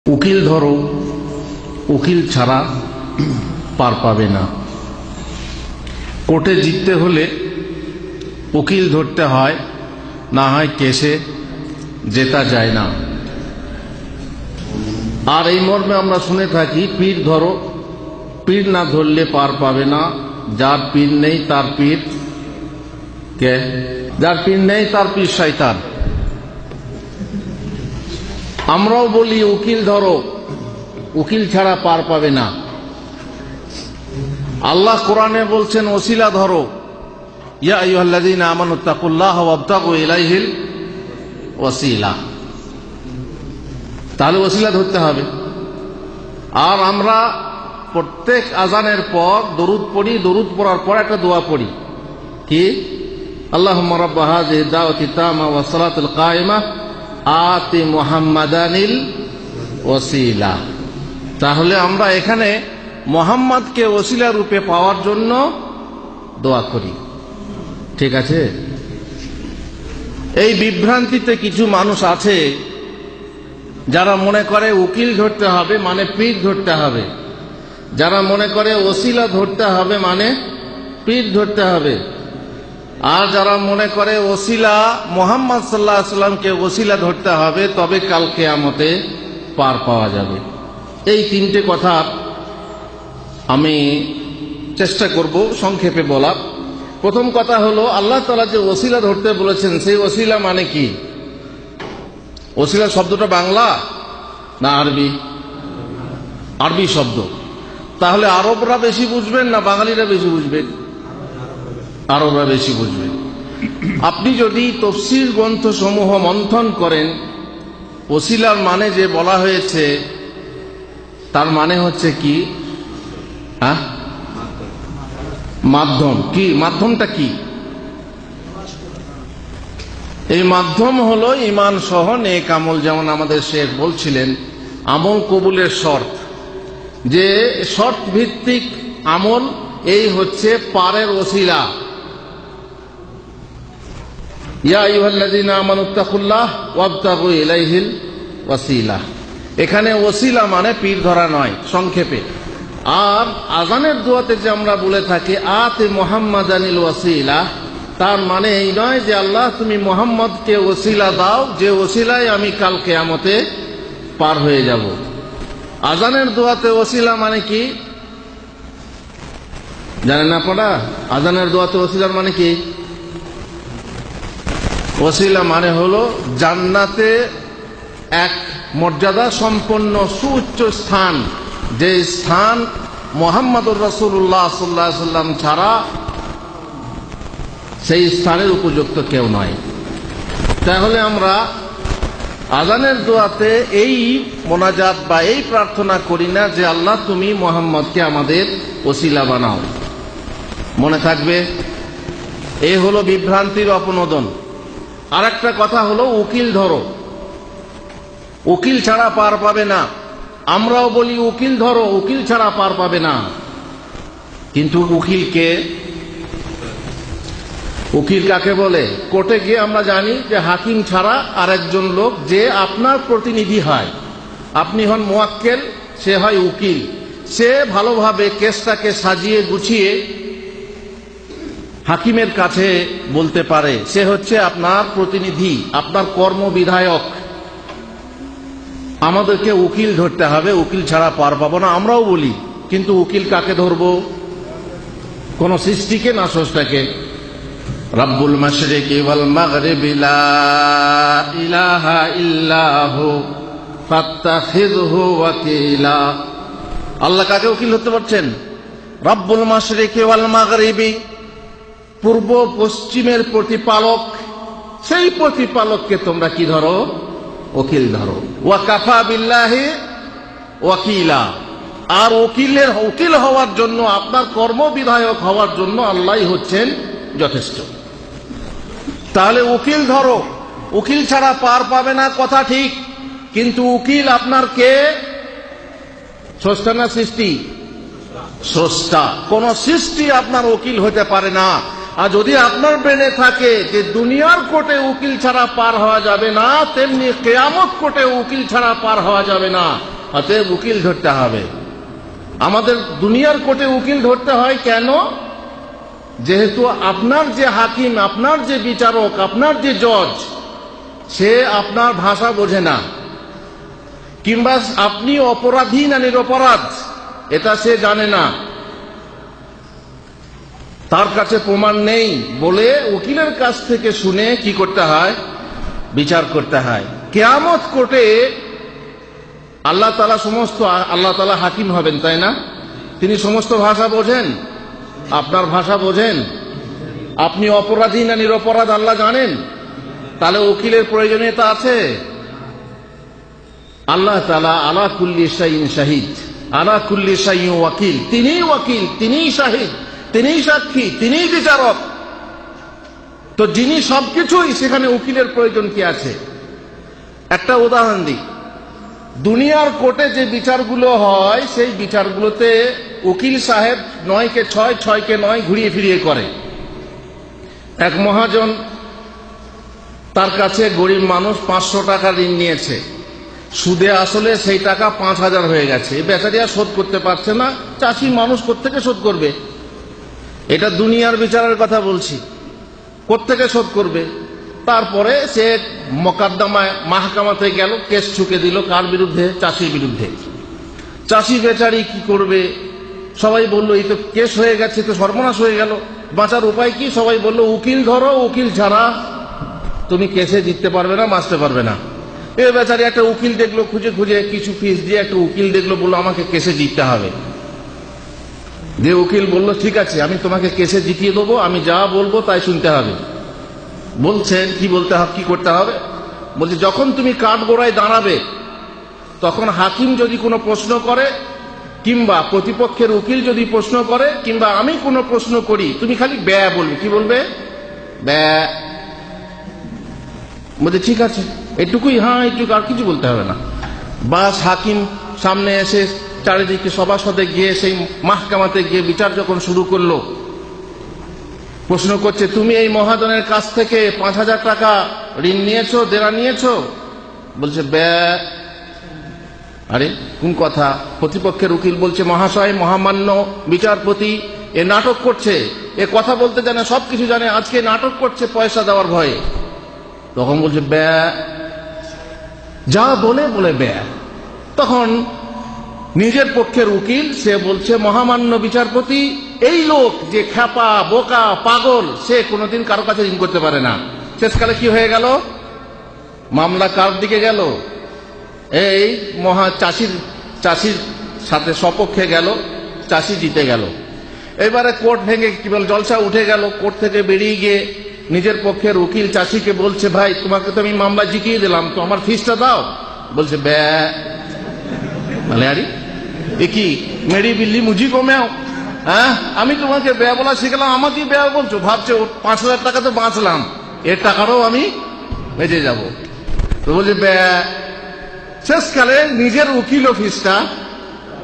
উকিল ধরো, উকিল ছাড়া পার পাবে না। কোর্টে জিততে হলে উকিল ধরতে হয়, না হয় কেসে জেতা যায় না। আর এই মর্মে আমরা শুনে থাকি, পীর ধরো, পীর না ধরলে পার পাবে না। যার পীর নেই তার পীর কে? যার পীর নেই তার পীর শয়তান। আমরাও বলি উকিল ধরো, উকিল ছাড়া পার পাবে না। আল্লাহ কোরআনে বলছেন ওসিলা ধরো, ইয়া আইয়ুহাল্লাযীনা আমানুত্তাকুল্লাহ ওয়াবতাগু ইলাইহিল ওয়াসিলা। তাহলে ওসিলা ধরতে হবে। আর আমরা প্রত্যেক আজানের পর দরুদ পড়ি, দরুদ পড়ার পর একটা দোয়া পড়ি, কি? আল্লাহুম্মা রাব্বা হাযিহি দাওয়াতি তাম্মা ওয়াস সালাতিল কায়িমা আতি মুহাম্মাদানিল ওসিলা। তাহলে আমরা এখানে মুহাম্মদকে ওসিলা রূপে পাওয়ার জন্য দোয়া করি, ঠিক আছে? এই বিভ্রান্তিতে কিছু মানুষ আছে যারা মনে করে উকিল ধরতে হবে মানে পীর ধরতে হবে, যারা মনে করে ওসিলা ধরতে হবে মানে পীর ধরতে হবে, আর যারা মনে করে ওসিলা মুহাম্মদ সাল্লাল্লাহু আলাইহি ওয়াসাল্লামকে ওসিলা ধরতে হবে তবে কাল কিয়ামতে পার পাওয়া যাবে। এই তিনটে কথা আমি চেষ্টা করব সংক্ষেপে বলার। প্রথম কথা হলো, আল্লাহ তাআলা যে ওসিলা ধরতে বলেছেন সেই ওসিলা মানে কি? ওসিলা শব্দটা বাংলা না আরবি? আরবি শব্দ। তাহলে আরবরা বেশি বুঝবেন না বাঙালিরা বেশি বুঝবেন? আরবরা বেশি বুঝবেন। আপনি যদি তাফসীর গ্রন্থ সমূহ মন্থন করেন, ওসিলার মানে যে বলা হয়েছে তার মানে হচ্ছে কি? মাধ্যম। কি মাধ্যমটা কি? এই মাধ্যম হলো ঈমান সহ নেক আমল। যেমন আমাদের শেখ বলছিলেন, আমল কবুলের শর্ত, যে শর্ত ভিত্তিক আমল, এই হচ্ছে পারের ওসিলা। ইয়া আইয়ুহাল্লাযীনা আমানুত্তাকুল্লাহ ওয়াবতাগু ইলাইহিল ওয়াসিলা। এখানে ওসিলা মানে পীর ধরা নয়, সংক্ষেপে। আর আজানের দোয়াতে যে আমরা বলে থাকি আতি মুহাম্মাদানিল ওয়াসিলা, তার মানে এই নয় যে আল্লাহ তুমি মুহাম্মদকে ওসিলা দাও, যে ওসিলায় আমি কাল কিয়ামতে পার হয়ে যাব। আজানের দোয়াতে ওসিলা মানে কি জানেন না আপনারা? আজানের দোয়াতে ওসিলার মানে কি? ওসিলা মানে হলো জান্নাতে এক মর্যাদা সম্পন্ন সুউচ্চ স্থান, যে স্থান মুহাম্মদুর রাসূলুল্লাহ সাল্লাল্লাহু আলাইহি ওয়াসাল্লাম ছাড়া সেই স্থানের উপযুক্ত কেউ নয়। তাহলে আমরা আজানের দোয়াতে এই মোনাজাত বা এই প্রার্থনা করি না যে আল্লাহ তুমি মুহাম্মদকে আমাদের ওসিলা বানাও। মনে থাকবে, এই হলো বিভ্রান্তির অপনোদন। আর একটা কথা হলো উকিল ধরো, উকিল ছাড়া পার পাবে না। আমরাও বলি উকিল ধরো, উকিল ছাড়া পার পাবে না। কিন্তু উকিলকে, উকিল কাকে বলে? কোর্টে গিয়ে আমরা জানি যে হাকিম ছাড়া আর একজন লোক যে আপনার প্রতিনিধি হয়। আপনি হন মুয়াক্কেল, সে হয় উকিল। সে ভালোভাবে কেসটাকে সাজিয়ে গুছিয়ে হাকিমের কাছে বলতে পারে, সে হচ্ছে আপনার প্রতিনিধি, আপনার কর্মবিধায়ক। আমাদেরকে উকিল ধরতে হবে, উকিল ছাড়া পার পাবো না, আমরাও বলি। কিন্তু উকিল কাকে ধরবো? কোন সৃষ্টিকে না স্রষ্টাকে? রাব্বুল মাশরিকি ওয়াল মাগরিবি লা ইলাহা ইল্লাহু ফাত্তাখিযহু ওয়াকিলা। আল্লাহ কাকে উকিল ধরতে পারছেন? রাব্বুল মাশরিকি ওয়াল মাগরিবি, পূর্ব পশ্চিমের প্রতিপালক, সেই প্রতিপালককে তোমরা কি ধরো? উকিল ধরো। ওয়া কাফা বিল্লাহি ওয়াকিলা। আর উকিল হওয়ার জন্য, আপনার কর্মবিধায়ক হওয়ার জন্য আল্লাহই হচ্ছেন যথেষ্ট। তাহলে উকিল ধরো, উকিল ছাড়া পার পাবে না, কথা ঠিক। কিন্তু উকিল আপনার কে? স্রষ্টা না সৃষ্টি? স্রষ্টা। কোন সৃষ্টি আপনার উকিল হতে পারে না। আর যদি আপনার ব্রেনে থাকে যে দুনিয়ার কোর্টে উকিল ছাড়া পার হওয়া যাবে না, তেমনি কিয়ামত কোর্টে উকিল ছাড়া পার হওয়া যাবে না, অতএব উকিল ধরতে হবে। আমাদের দুনিয়ার কোর্টে উকিল ধরতে হয় কেন? যেহেতু আপনার যে হাকিম, আপনার যে বিচারক, আপনার যে জজ, সে আপনার ভাষা বোঝে না, কিংবা আপনি অপরাধী না নিরপরাধ এটা সে জানে না, তার কাছে প্রমাণ নেই বলে উকিলের কাছ থেকে শুনে কি করতে হয়? বিচার করতে হয়। কিয়ামত কোর্টে আল্লাহ তাআলা হাকিম হবেন, তাই না? তিনি সমস্ত ভাষা বোঝেন, আপনার ভাষা বোঝেন, আপনি অপরাধী না নিরপরাধ আল্লাহ জানেন, তাহলে উকিলের প্রয়োজনীয়তা আছে? আল্লাহ তাআলা আলা কুল্লি শাইইন শাহিদ, আলা কুল্লি শাইইন ওয়াকিল, তিনিই ওয়াকিল, তিনিই শাহিদ, তিনিই সাক্ষী, তিনিই বিচারক। তো যিনি সবকিছুই, সেখানে উকিলের প্রয়োজন কি আছে? একটা উদাহরণ দিই। দুনিয়ার কোর্টে যে বিচারগুলো হয়, সেই বিচারগুলোতে উকিল সাহেব 9 কে 6, 6 কে 9 ঘুরিয়ে ফিরিয়ে করে। এক মহাজন, তার কাছে গরিব মানুষ 500 টাকা ঋণ নিয়েছে, সুদে আসলে সেই টাকা 5000 হয়ে গেছে। এই বেচারি আর শোধ করতে পারছে না, চাষি মানুষ কোত্থেকে শোধ করবে? এটা দুনিয়ার বিচারের কথা বলছি, কোত্থেকে শোধ করবে? তারপরে সে মোকদ্দমায় মাহকামাতে গেল, কেস ছুকে দিল, কার বিরুদ্ধে? চাষির বিরুদ্ধে। চাষি বেচারি কি করবে? সবাই বলল এই তো কেস হয়ে গেছে, তো সর্বনাশ হয়ে গেল, বাঁচার উপায় কি? সবাই বলল উকিল ধরো, উকিল ছাড়া তুমি কেসে জিততে পারবে না, বাঁচতে পারবে না। এ বেচারি একটা উকিল দেখলো, খুঁজে খুঁজে কিছু ফিস দিয়ে একটা উকিল দেখলো, বললো আমাকে কেসে জিততে হবে। যে উকিল বলল ঠিক আছে, আমি তোমাকে কেসে জিতিয়ে দেবো, আমি যা বলবো তাই শুনতে হবে। বলছেন কি বলতে হবে, কি করতে হবে? বলছে যখন তুমি কাঠগড়ায় দাঁড়াবে, তখন হাকিম যদি কোনো প্রশ্ন করে, কিংবা প্রতিপক্ষের উকিল যদি প্রশ্ন করে, কিংবা আমি কোনো প্রশ্ন করি, তুমি খালি ব্যয় বলবে। কি বলবে? ব্যয়। বলছে ঠিক আছে, এটুকুই? হ্যাঁ এইটুকু, আর কিছু বলতে হবে না। বাস হাকিম সামনে এসে চারিদিকে সভাসদে গিয়ে সেই মাহকামাতে গিয়ে বিচার যখন শুরু করলো, প্রশ্ন করছে তুমি এই মহাজনের কাছ থেকে 5000 টাকা ঋণ নিয়েছো, দেনা নিয়েছো? বলছে ব্যয়। আরে কোন কথা? প্রতিপক্ষের উকিল বলছে মহাশয়, মহামান্য বিচারপতি এ নাটক করছে, এ কথা বলতে জানে, সবকিছু জানে, আজকে নাটক করছে পয়সা দেওয়ার ভয়ে। তখন বলছে ব্যয়, যা বলে বলে ব্যয়। তখন নিজের পক্ষের উকিল সে বলছে মহামান্য বিচারপতি, এই লোক যে খ্যাপা, বোকা, পাগল, সে কোনোদিন কারো কাছে ঋণ করতে পারে না। শেষকালে কি হয়ে গেল? মামলা কার দিকে গেল? এই চাষির সাথে সপক্ষে গেল, চাষি জিতে গেল। এবারে কোর্ট ভেঙে কি বল জলসা উঠে গেল। কোর্ট থেকে বেরিয়ে গিয়ে নিজের পক্ষের উকিল চাষিকে বলছে ভাই, তোমাকে তো আমি মামলা জিতিয়ে দিলাম, তো আমার ফিসটা দাও। বলছে ব্যয়। মানে আরে এ কি মেরি বিল্লি মুজি কমেও? হ্যাঁ, আমি তোমাকে ব্যয় বলা শিখলাম, আমাকে ব্যয় বলছো? ভাবছো 5000 টাকা তো বাঁচলাম, এর টাকারও আমি বেঁচে যাব। তো বলছে ব্যয়। শেষকালে নিজের উকিল অফিসটা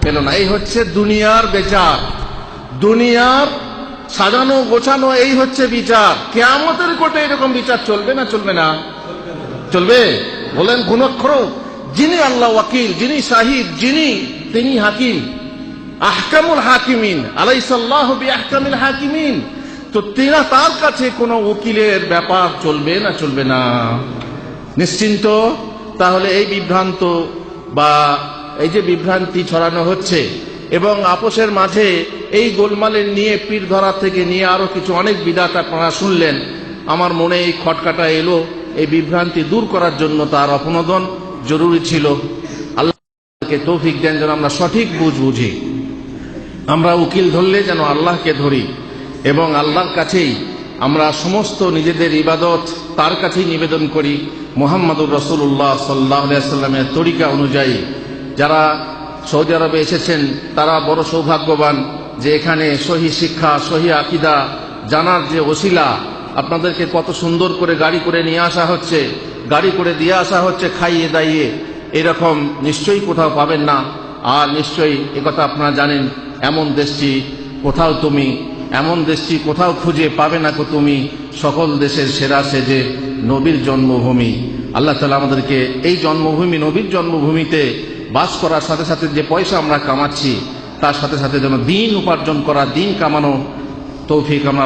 পেল না। এই হচ্ছে দুনিয়ার বিচার, দুনিয়ার সাজানো গোছানো, এই হচ্ছে বিচার। কিয়ামতের কোর্টে এরকম বিচার চলবে না? চলবে না? চলবে। বলেন কোন অক্ষর? যিনি আল্লাহ ওয়াকিল, যিনি শাহিদ, তিনি হাকিম, আহকামুল হাকিমিন, আলাইসাল্লাহু বিআহকামিল হাকিমিন। তো তার কাছে কোনো উকিলের ব্যাপার চলবে না? চলবে না। নিশ্চিন্ত। তাহলে এই বিভ্রান্ত বা এই যে বিভ্রান্তি ছড়ানো হচ্ছে এবং আপোষের মাঝে এই গোলমালের নিয়ে পীর ধরা থেকে নিয়ে আরো কিছু অনেক বিদআত আপনারা শুনলেন, আমার মনে এই খটকাটা এলো, এই বিভ্রান্তি দূর করার জন্য তার অপনোদন জরুরি ছিল। আল্লাহকে তৌফিক দেন যেন আমরা সঠিক বুঝি। আমরা উকিল ধরলে যেন আল্লাহকে ধরি এবং আল্লাহর কাছেই আমরা সমস্ত নিজেদের ইবাদত তার কাছেই নিবেদন করি, মুহাম্মদুর রাসূলুল্লাহ সাল্লাল্লাহু আলাইহি ওয়াসাল্লামের তরিকা অনুযায়ী। যারা সৌদি আরবে এসেছেন তারা বড় সৌভাগ্যবান যে এখানে সহি শিক্ষা, সহি আকীদা জানার যে ওসিলা, আপনাদেরকে কত সুন্দর করে গাড়ি করে নিয়ে আসা হচ্ছে, গাড়ি করে দিয়ে আসা হচ্ছে খাইয়ে দাইয়ে, এরকম নিশ্চয়ই কোথাও পাবেন না। আর নিশ্চয়ই একথা আপনারা জানেন, এমন দেশটি কোথাও খুঁজে পাবে না কো তুমি, সকল দেশের সেরা সেজে নবীর জন্মভূমি। আল্লাহ তাআলা আমাদেরকে এই জন্মভূমি, নবীর জন্মভূমিতে বাস করার সাথে সাথে যে পয়সা আমরা কামাচ্ছি তার সাথে সাথে যেন দিন উপার্জন করা, দিন কামানো তৌফিক আমরা